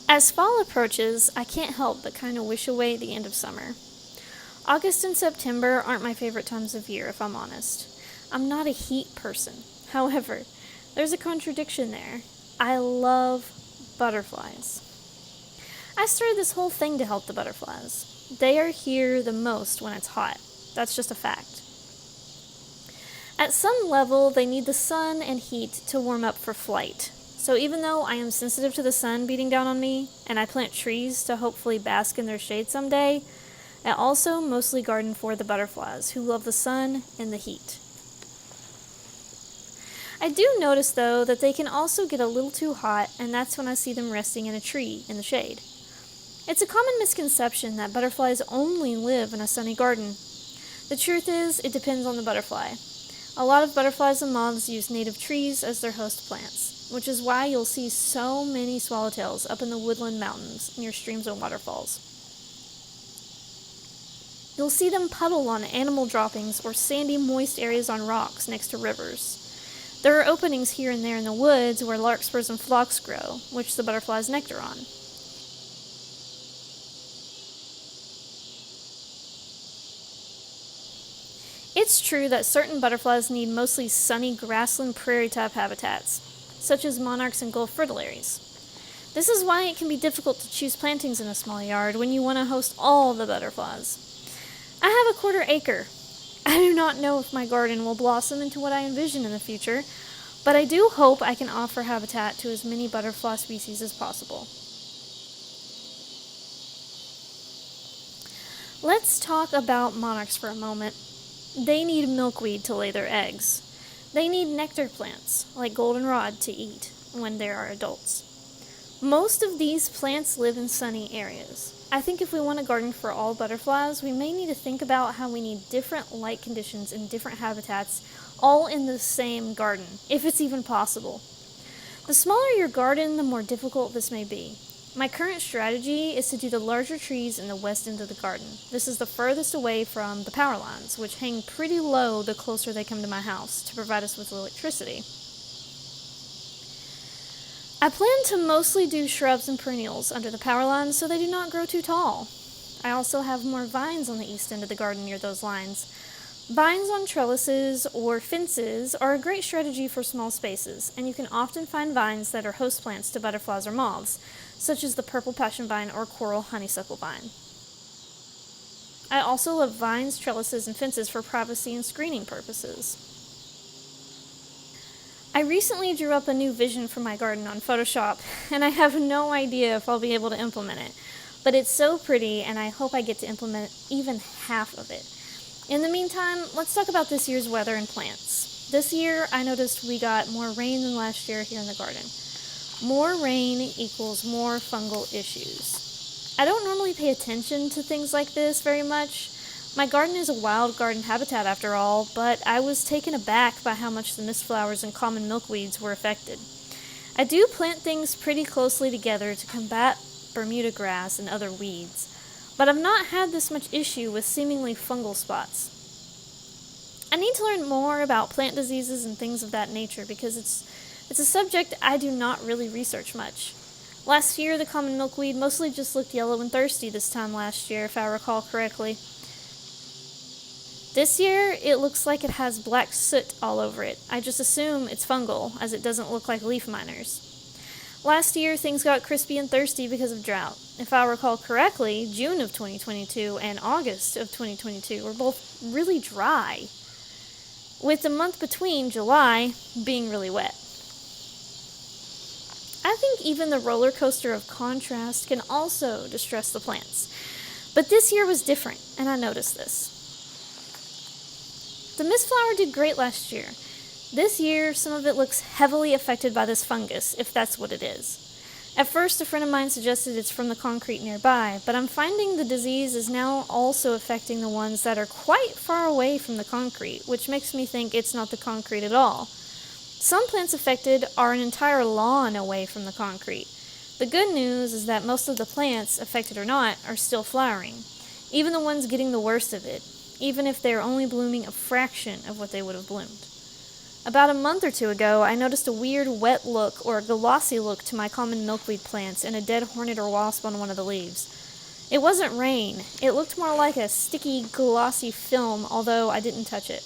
As fall approaches, I can't help but kind of wish away the end of summer. August and September aren't my favorite times of year, if I'm honest. I'm not a heat person. However, there's a contradiction there. I love butterflies. I started this whole thing to help the butterflies. They are here the most when it's hot. That's just a fact. At some level, they need the sun and heat to warm up for flight. So even though I am sensitive to the sun beating down on me, and I plant trees to hopefully bask in their shade someday, I also mostly garden for the butterflies, who love the sun and the heat. I do notice, though, that they can also get a little too hot, and that's when I see them resting in a tree in the shade. It's a common misconception that butterflies only live in a sunny garden. The truth is, it depends on the butterfly. A lot of butterflies and moths use native trees as their host plants, which is why you'll see so many swallowtails up in the woodland mountains near streams and waterfalls. You'll see them puddle on animal droppings or sandy, moist areas on rocks next to rivers. There are openings here and there in the woods where larkspurs and phlox grow, which the butterflies nectar on. It's true that certain butterflies need mostly sunny grassland prairie-type habitats, such as monarchs and gulf fritillaries. This is why it can be difficult to choose plantings in a small yard when you want to host all the butterflies. I have a 1/4 acre. I do not know if my garden will blossom into what I envision in the future, but I do hope I can offer habitat to as many butterfly species as possible. Let's talk about monarchs for a moment. They need milkweed to lay their eggs. They need nectar plants, like goldenrod, to eat when they are adults. Most of these plants live in sunny areas. I think if we want a garden for all butterflies, we may need to think about how we need different light conditions and different habitats all in the same garden, if it's even possible. The smaller your garden, the more difficult this may be. My current strategy is to do the larger trees in the west end of the garden. This is the furthest away from the power lines, which hang pretty low the closer they come to my house to provide us with electricity. I plan to mostly do shrubs and perennials under the power lines so they do not grow too tall. I also have more vines on the east end of the garden near those lines. Vines on trellises or fences are a great strategy for small spaces, and you can often find vines that are host plants to butterflies or moths, such as the purple passion vine or coral honeysuckle vine. I also love vines, trellises, and fences for privacy and screening purposes. I recently drew up a new vision for my garden on Photoshop, and I have no idea if I'll be able to implement it, but it's so pretty, and I hope I get to implement even half of it. In the meantime, let's talk about this year's weather and plants. This year, I noticed we got more rain than last year here in the garden. More rain equals more fungal issues. I don't normally pay attention to things like this very much. My garden is a wild garden habitat after all, but I was taken aback by how much the mistflowers and common milkweeds were affected. I do plant things pretty closely together to combat Bermuda grass and other weeds, but I've not had this much issue with seemingly fungal spots. I need to learn more about plant diseases and things of that nature because it's a subject I do not really research much. Last year, the common milkweed mostly just looked yellow and thirsty this time last year, if I recall correctly. This year, it looks like it has black soot all over it. I just assume it's fungal, as it doesn't look like leaf miners. Last year, things got crispy and thirsty because of drought. If I recall correctly, June of 2022 and August of 2022 were both really dry, with the month between, July, being really wet. I think even the roller coaster of contrast can also distress the plants. But this year was different, and I noticed this. The mistflower did great last year. This year, some of it looks heavily affected by this fungus, if that's what it is. At first, a friend of mine suggested it's from the concrete nearby, but I'm finding the disease is now also affecting the ones that are quite far away from the concrete, which makes me think it's not the concrete at all. Some plants affected are an entire lawn away from the concrete. The good news is that most of the plants, affected or not, are still flowering, even the ones getting the worst of it, even if they're only blooming a fraction of what they would have bloomed. About a month or two ago, I noticed a weird wet look or glossy look to my common milkweed plants and a dead hornet or wasp on one of the leaves. It wasn't rain. It looked more like a sticky, glossy film, although I didn't touch it.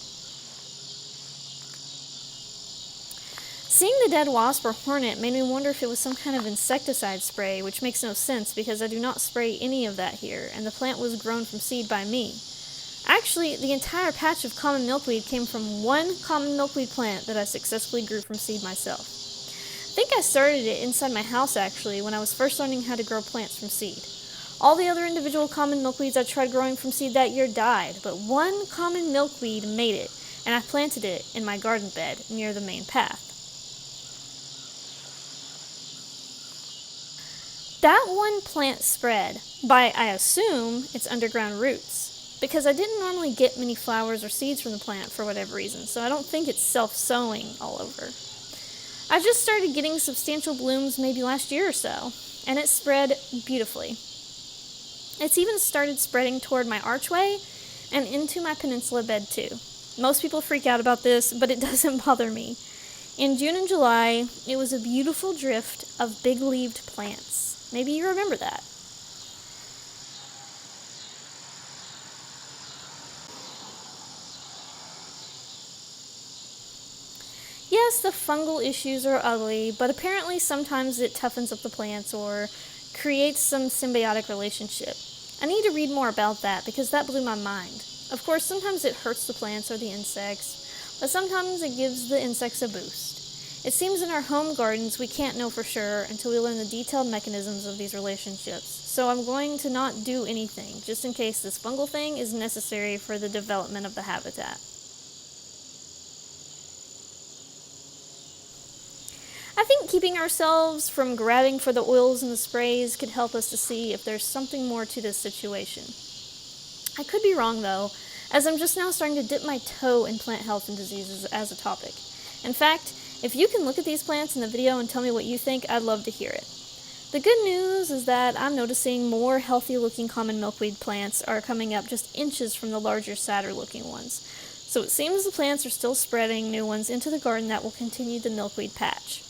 Seeing the dead wasp or hornet made me wonder if it was some kind of insecticide spray, which makes no sense because I do not spray any of that here, and the plant was grown from seed by me. Actually, the entire patch of common milkweed came from one common milkweed plant that I successfully grew from seed myself. I think I started it inside my house actually when I was first learning how to grow plants from seed. All the other individual common milkweeds I tried growing from seed that year died, but one common milkweed made it, and I planted it in my garden bed near the main path. That one plant spread by, I assume, its underground roots, because I didn't normally get many flowers or seeds from the plant for whatever reason, so I don't think it's self-sowing all over. I just started getting substantial blooms maybe last year or so, and it spread beautifully. It's even started spreading toward my archway and into my peninsula bed too. Most people freak out about this, but it doesn't bother me. In June and July, it was a beautiful drift of big-leaved plants. Maybe you remember that. Yes, the fungal issues are ugly, but apparently sometimes it toughens up the plants or creates some symbiotic relationship. I need to read more about that because that blew my mind. Of course, sometimes it hurts the plants or the insects, but sometimes it gives the insects a boost. It seems in our home gardens we can't know for sure until we learn the detailed mechanisms of these relationships, so I'm going to not do anything, just in case this fungal thing is necessary for the development of the habitat. I think keeping ourselves from grabbing for the oils and the sprays could help us to see if there's something more to this situation. I could be wrong though, as I'm just now starting to dip my toe in plant health and diseases as a topic. In fact, if you can look at these plants in the video and tell me what you think, I'd love to hear it. The good news is that I'm noticing more healthy looking common milkweed plants are coming up just inches from the larger, sadder looking ones. So it seems the plants are still spreading new ones into the garden that will continue the milkweed patch.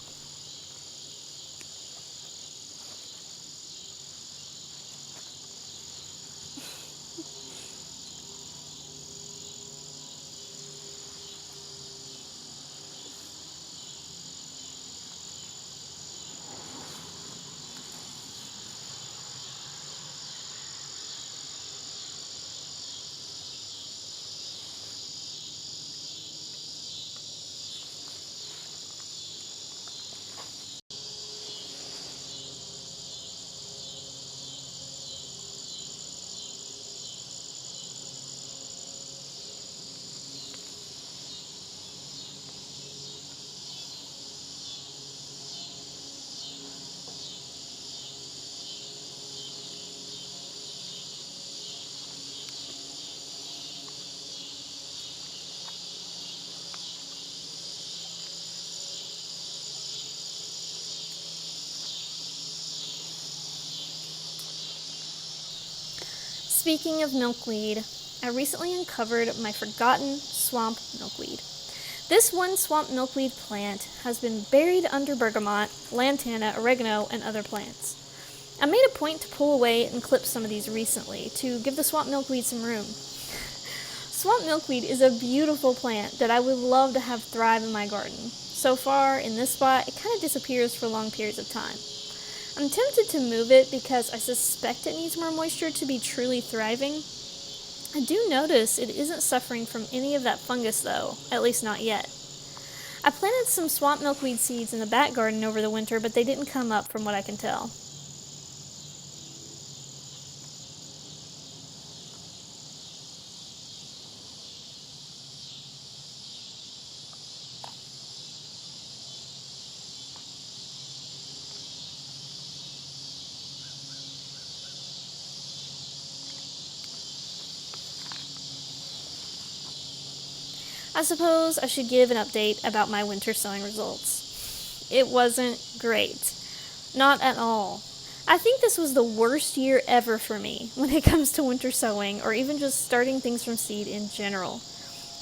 Speaking of milkweed, I recently uncovered my forgotten swamp milkweed. This one swamp milkweed plant has been buried under bergamot, lantana, oregano, and other plants. I made a point to pull away and clip some of these recently to give the swamp milkweed some room. Swamp milkweed is a beautiful plant that I would love to have thrive in my garden. So far, in this spot, it kind of disappears for long periods of time. I'm tempted to move it because I suspect it needs more moisture to be truly thriving. I do notice it isn't suffering from any of that fungus though, at least not yet. I planted some swamp milkweed seeds in the back garden over the winter, but they didn't come up from what I can tell. I suppose I should give an update about my winter sowing results. It wasn't great. Not at all. I think this was the worst year ever for me when it comes to winter sowing or even just starting things from seed in general.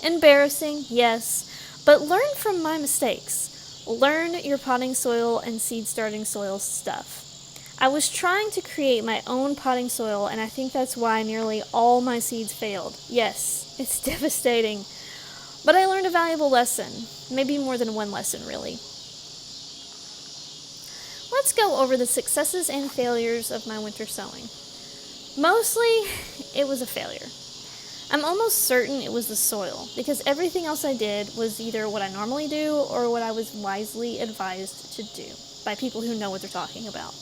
Embarrassing, yes, But learn from my mistakes. Learn your potting soil and seed starting soil stuff. I was trying to create my own potting soil, and I think that's why nearly all my seeds failed. Yes, it's devastating. But I learned a valuable lesson. Maybe more than one lesson, really. Let's go over the successes and failures of my winter sowing. Mostly, it was a failure. I'm almost certain it was the soil, because everything else I did was either what I normally do or what I was wisely advised to do by people who know what they're talking about.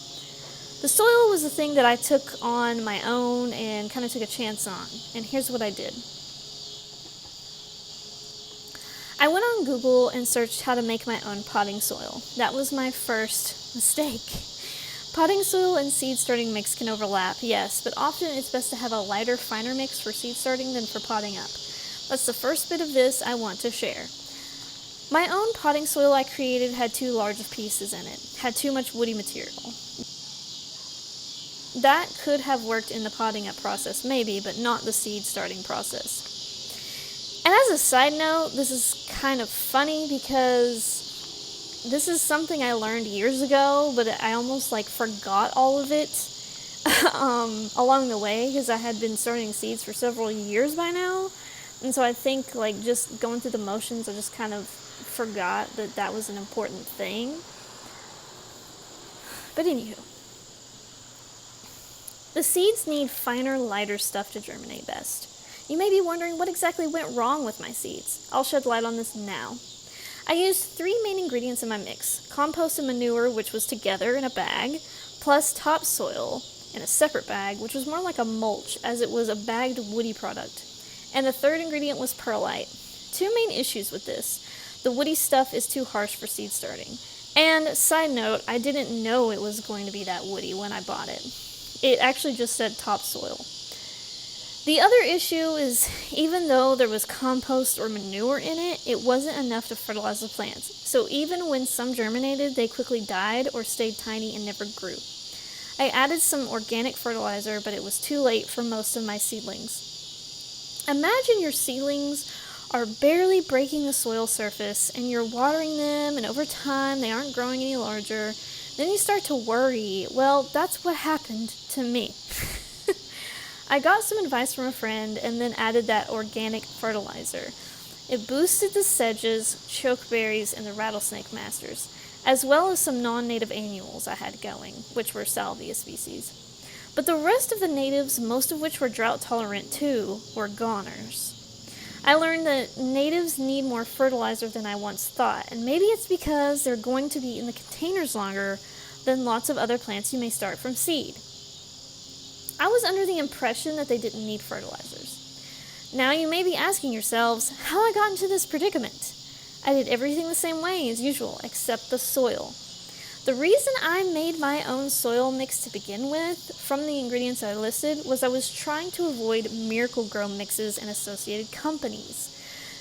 The soil was the thing that I took on my own and kind of took a chance on, and here's what I did. I went on Google and searched how to make my own potting soil. That was my first mistake. Potting soil and seed starting mix can overlap, yes, but often it's best to have a lighter, finer mix for seed starting than for potting up. That's the first bit of this I want to share. My own potting soil I created had too large of pieces in it, had too much woody material. That could have worked in the potting up process, maybe, but not the seed starting process. And as a side note, this is kind of funny because this is something I learned years ago, but I almost forgot all of it along the way because I had been starting seeds for several years by now. And so I think just going through the motions, I just kind of forgot that that was an important thing. But anywho. The seeds need finer, lighter stuff to germinate best. You may be wondering what exactly went wrong with my seeds. I'll shed light on this now. I used 3 main ingredients in my mix: compost and manure, which was together in a bag, plus topsoil in a separate bag, which was more like a mulch, as it was a bagged woody product. And the third ingredient was perlite. 2 main issues with this. The woody stuff is too harsh for seed starting. And side note, I didn't know it was going to be that woody when I bought it. It actually just said topsoil. The other issue is, even though there was compost or manure in it, it wasn't enough to fertilize the plants. So even when some germinated, they quickly died or stayed tiny and never grew. I added some organic fertilizer, but it was too late for most of my seedlings. Imagine your seedlings are barely breaking the soil surface, and you're watering them, and over time they aren't growing any larger. Then you start to worry. Well, that's what happened to me. I got some advice from a friend and then added that organic fertilizer. It boosted the sedges, chokeberries, and the rattlesnake masters, as well as some non-native annuals I had going, which were salvia species. But the rest of the natives, most of which were drought tolerant too, were goners. I learned that natives need more fertilizer than I once thought, and maybe it's because they're going to be in the containers longer than lots of other plants you may start from seed. I was under the impression that they didn't need fertilizers. Now you may be asking yourselves how I got into this predicament. I did everything the same way as usual, except the soil. The reason I made my own soil mix to begin with, from the ingredients I listed, was I was trying to avoid Miracle-Gro mixes and associated companies.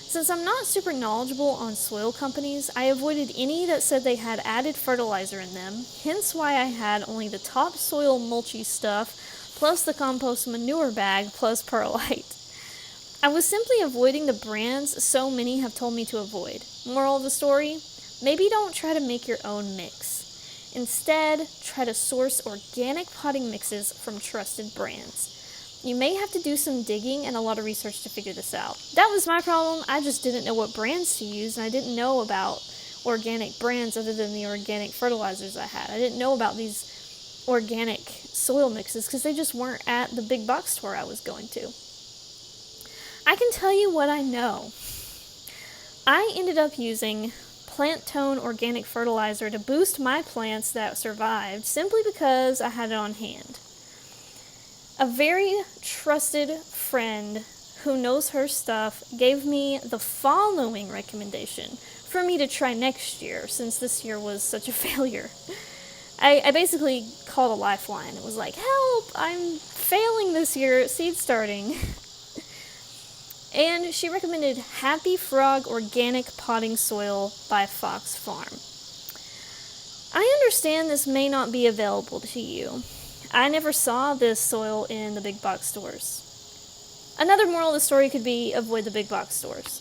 Since I'm not super knowledgeable on soil companies, I avoided any that said they had added fertilizer in them, hence why I had only the topsoil mulchy stuff, plus the compost manure bag, plus perlite. I was simply avoiding the brands so many have told me to avoid. Moral of the story? Maybe don't try to make your own mix. Instead, try to source organic potting mixes from trusted brands. You may have to do some digging and a lot of research to figure this out. That was my problem. I just didn't know what brands to use, and I didn't know about organic brands other than the organic fertilizers I had. I didn't know about these organic soil mixes because they just weren't at the big box store I was going to. I can tell you what I know. I ended up using Plant Tone organic fertilizer to boost my plants that survived simply because I had it on hand. A very trusted friend who knows her stuff gave me the following recommendation for me to try next year, since this year was such a failure. I basically called a lifeline. It was like, help, I'm failing this year at seed starting. And she recommended Happy Frog Organic Potting Soil by Fox Farm. I understand this may not be available to you. I never saw this soil in the big box stores. Another moral of the story could be avoid the big box stores.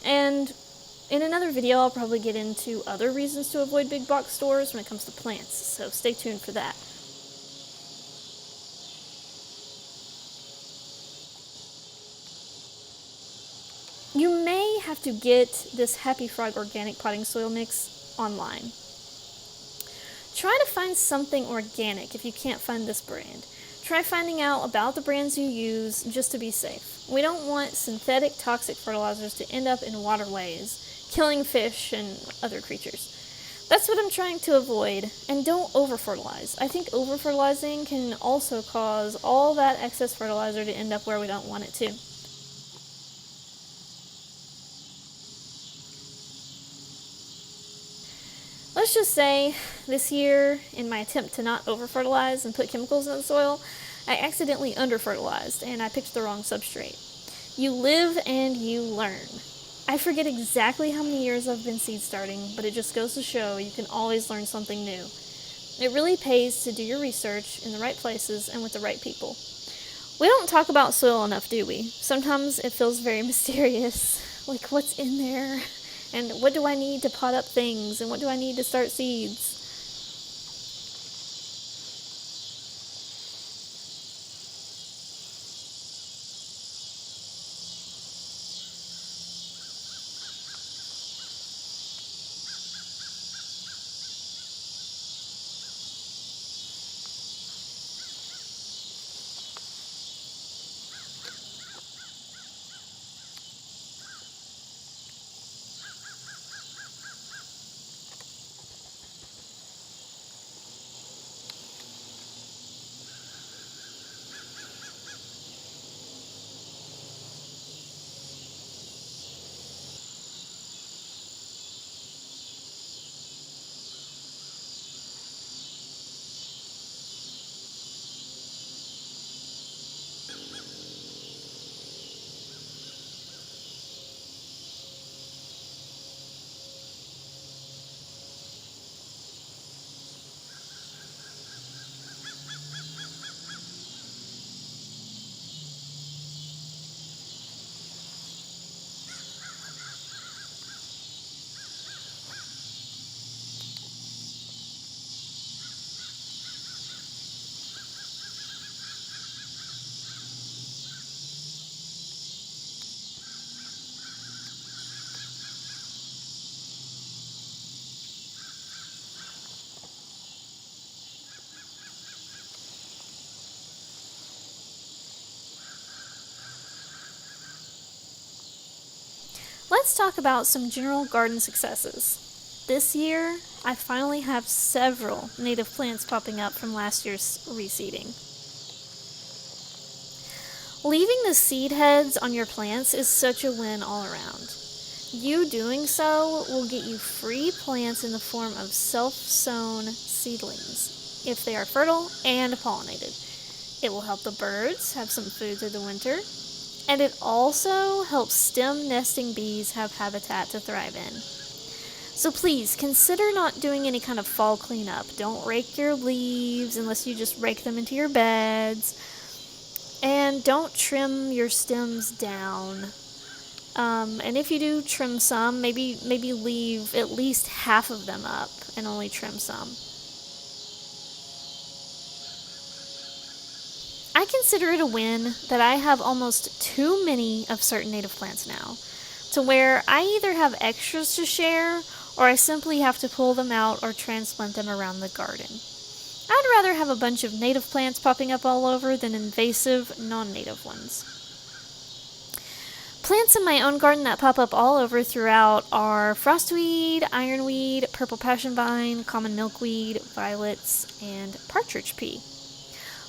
And In another video, I'll probably get into other reasons to avoid big box stores when it comes to plants, so stay tuned for that. You may have to get this Happy Frog organic potting soil mix online. Try to find something organic if you can't find this brand. Try finding out about the brands you use just to be safe. We don't want synthetic toxic fertilizers to end up in waterways, killing fish and other creatures. That's what I'm trying to avoid, and don't over-fertilize. I think over-fertilizing can also cause all that excess fertilizer to end up where we don't want it to. Let's just say this year, in my attempt to not over-fertilize and put chemicals in the soil, I accidentally under-fertilized and I picked the wrong substrate. You live and you learn. I forget exactly how many years I've been seed starting, but it just goes to show you can always learn something new. It really pays to do your research in the right places and with the right people. We don't talk about soil enough, do we? Sometimes it feels very mysterious, like what's in there? And what do I need to pot up things? And what do I need to start seeds? Let's talk about some general garden successes. This year, I finally have several native plants popping up from last year's reseeding. Leaving the seed heads on your plants is such a win all around. You doing so will get you free plants in the form of self-sown seedlings, if they are fertile and pollinated. It will help the birds have some food through the winter, and it also helps stem nesting bees have habitat to thrive in. So please, consider not doing any kind of fall cleanup. Don't rake your leaves unless you just rake them into your beds. And don't trim your stems down. And if you do trim some, maybe leave at least half of them up and only trim some. I consider it a win that I have almost too many of certain native plants now, to where I either have extras to share or I simply have to pull them out or transplant them around the garden. I'd rather have a bunch of native plants popping up all over than invasive, non-native ones. Plants in my own garden that pop up all over throughout are frostweed, ironweed, purple passion vine, common milkweed, violets, and partridge pea.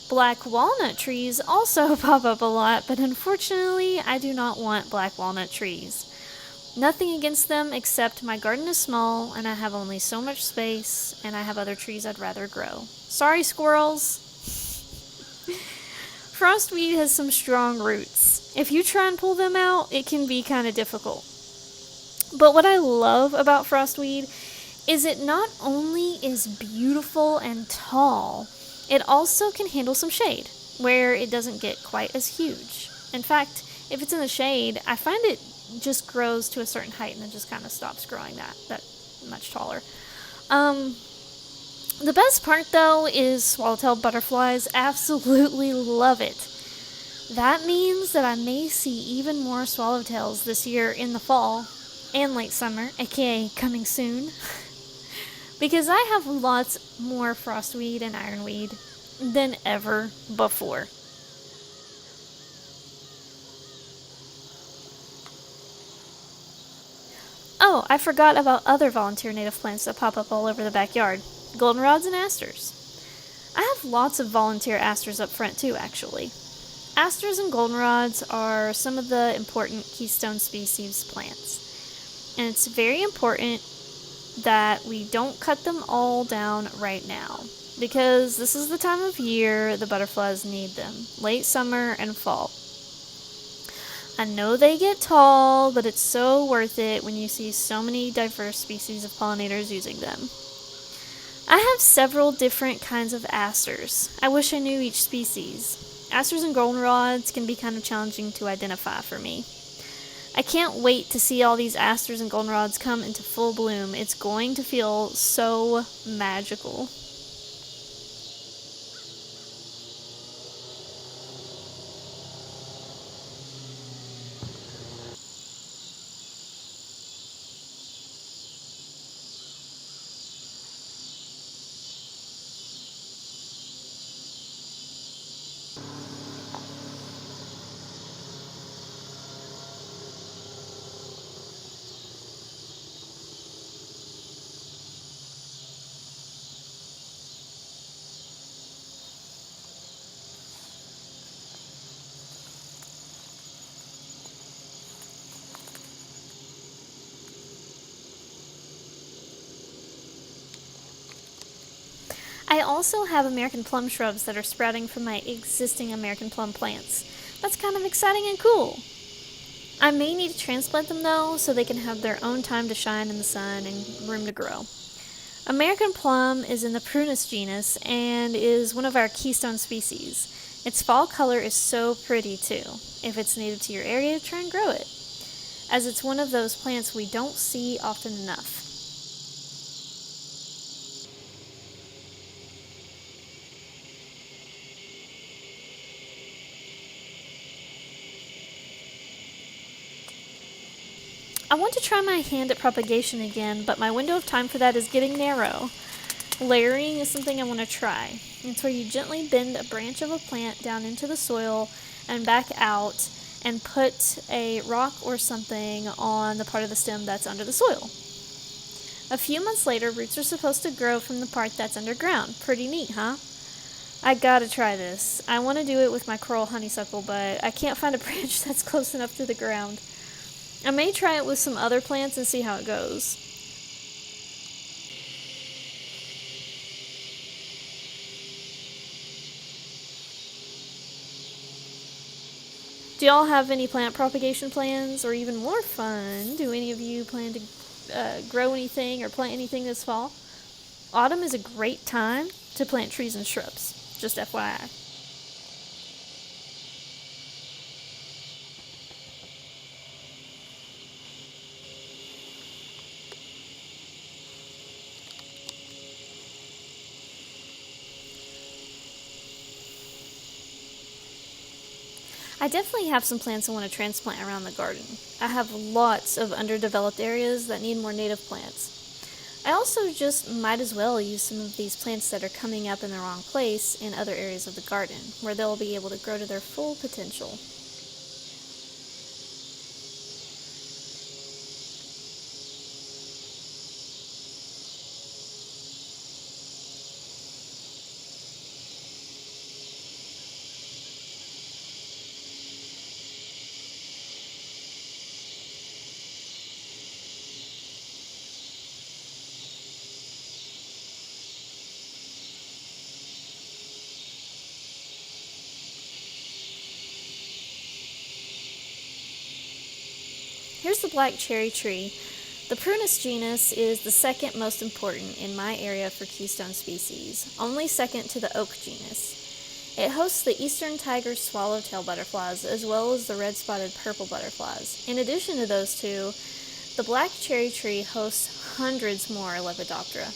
Black walnut trees also pop up a lot, but unfortunately I do not want black walnut trees. Nothing against them except my garden is small and I have only so much space and I have other trees I'd rather grow. Sorry, squirrels! Frostweed has some strong roots. If you try and pull them out, it can be kind of difficult. But what I love about frostweed is it not only is beautiful and tall, it also can handle some shade, where it doesn't get quite as huge. In fact, if it's in the shade, I find it just grows to a certain height and then just kind of stops growing that much taller. The best part, though, is swallowtail butterflies. Absolutely love it. That means that I may see even more swallowtails this year in the fall and late summer, aka coming soon. Because I have lots more frostweed and ironweed than ever before. Oh, I forgot about other volunteer native plants that pop up all over the backyard. Goldenrods and asters. I have lots of volunteer asters up front too, actually. Asters and goldenrods are some of the important keystone species plants. And it's very important that we don't cut them all down right now, because this is the time of year the butterflies need them, late summer and fall. I know they get tall, but it's so worth it when you see so many diverse species of pollinators using them. I have several different kinds of asters. I wish I knew each species. Asters and goldenrods can be kind of challenging to identify for me. I can't wait to see all these asters and goldenrods come into full bloom. It's going to feel so magical. I also have American plum shrubs that are sprouting from my existing American plum plants. That's kind of exciting and cool. I may need to transplant them though, so they can have their own time to shine in the sun and room to grow. American plum is in the Prunus genus and is one of our keystone species. Its fall color is so pretty too. If it's native to your area, try and grow it, as it's one of those plants we don't see often enough. I want to try my hand at propagation again, but my window of time for that is getting narrow. Layering is something I want to try. It's where you gently bend a branch of a plant down into the soil and back out and put a rock or something on the part of the stem that's under the soil. A few months later, roots are supposed to grow from the part that's underground. Pretty neat, huh? I gotta try this. I want to do it with my coral honeysuckle, but I can't find a branch that's close enough to the ground. I may try it with some other plants and see how it goes. Do y'all have any plant propagation plans, or even more fun, do any of you plan to grow anything or plant anything this fall? Autumn is a great time to plant trees and shrubs, just FYI. I definitely have some plants I want to transplant around the garden. I have lots of underdeveloped areas that need more native plants. I also just might as well use some of these plants that are coming up in the wrong place in other areas of the garden, where they'll be able to grow to their full potential. Here's the black cherry tree. The Prunus genus is the second most important in my area for keystone species, only second to the oak genus. It hosts the eastern tiger swallowtail butterflies as well as the red-spotted purple butterflies. In addition to those two, the black cherry tree hosts hundreds more Lepidoptera.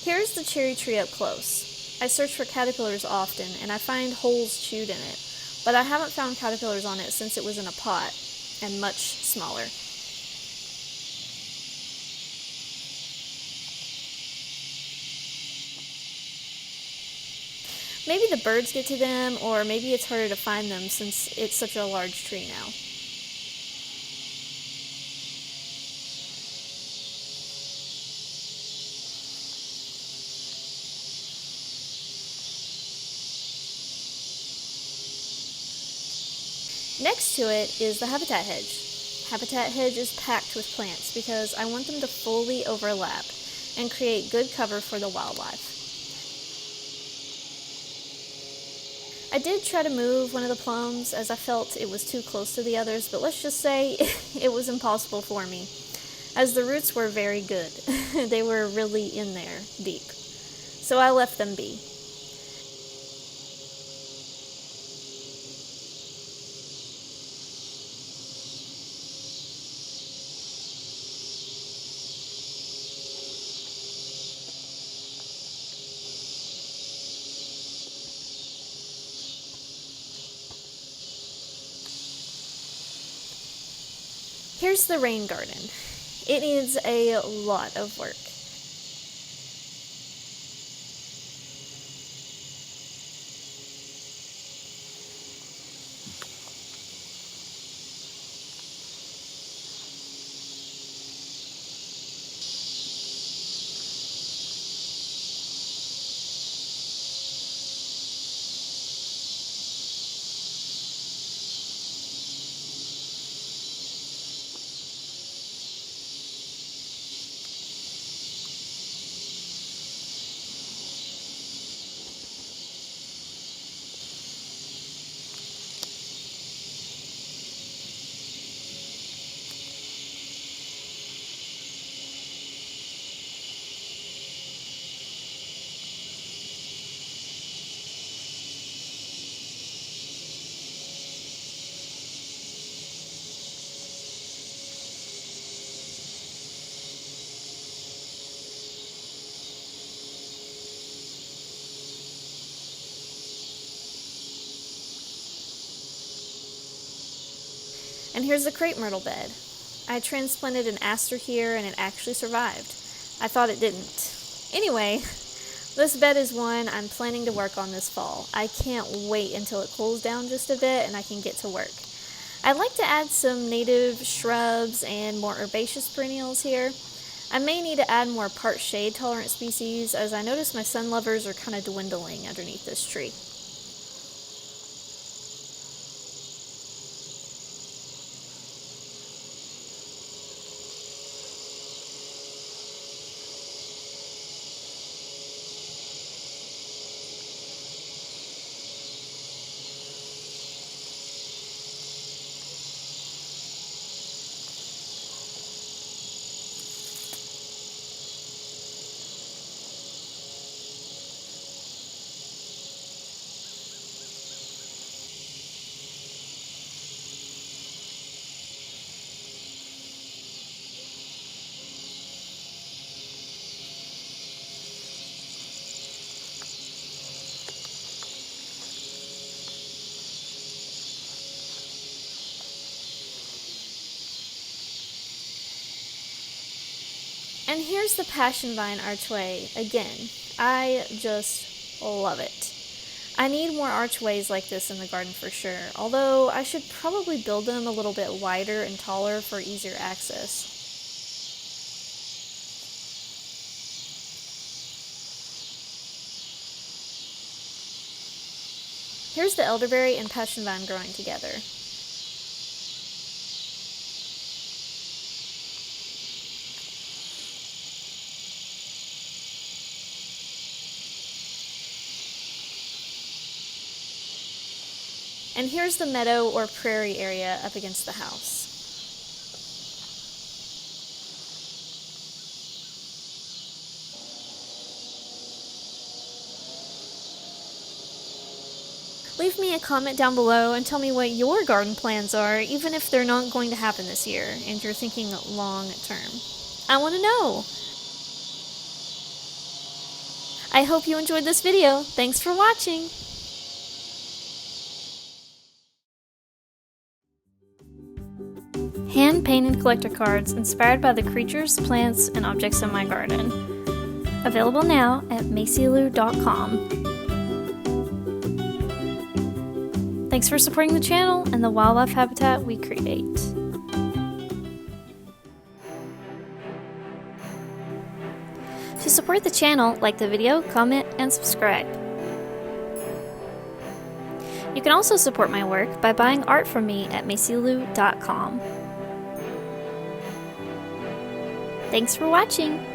Here's the cherry tree up close. I search for caterpillars often, and I find holes chewed in it, but I haven't found caterpillars on it since it was in a pot, and much smaller. Maybe the birds get to them, or maybe it's harder to find them since it's such a large tree now. Next to it is the habitat hedge. Habitat hedge is packed with plants because I want them to fully overlap and create good cover for the wildlife. I did try to move one of the plums as I felt it was too close to the others, but let's just say it was impossible for me, as the roots were very good. They were really in there, deep. So I left them be. Here's the rain garden. It needs a lot of work. And here's the crepe myrtle bed. I transplanted an aster here and it actually survived. I thought it didn't. Anyway, this bed is one I'm planning to work on this fall. I can't wait until it cools down just a bit and I can get to work. I'd like to add some native shrubs and more herbaceous perennials here. I may need to add more part shade tolerant species as I notice my sunlovers are kind of dwindling underneath this tree. And here's the passion vine archway again. I just love it. I need more archways like this in the garden for sure, although I should probably build them a little bit wider and taller for easier access. Here's the elderberry and passion vine growing together. And here's the meadow or prairie area up against the house. Leave me a comment down below and tell me what your garden plans are, even if they're not going to happen this year and you're thinking long term. I want to know! I hope you enjoyed this video. Thanks for watching! Hand-painted collector cards inspired by the creatures, plants, and objects in my garden. Available now at macylu.com. Thanks for supporting the channel and the wildlife habitat we create. To support the channel, like the video, comment, and subscribe. You can also support my work by buying art from me at macylu.com. Thanks for watching!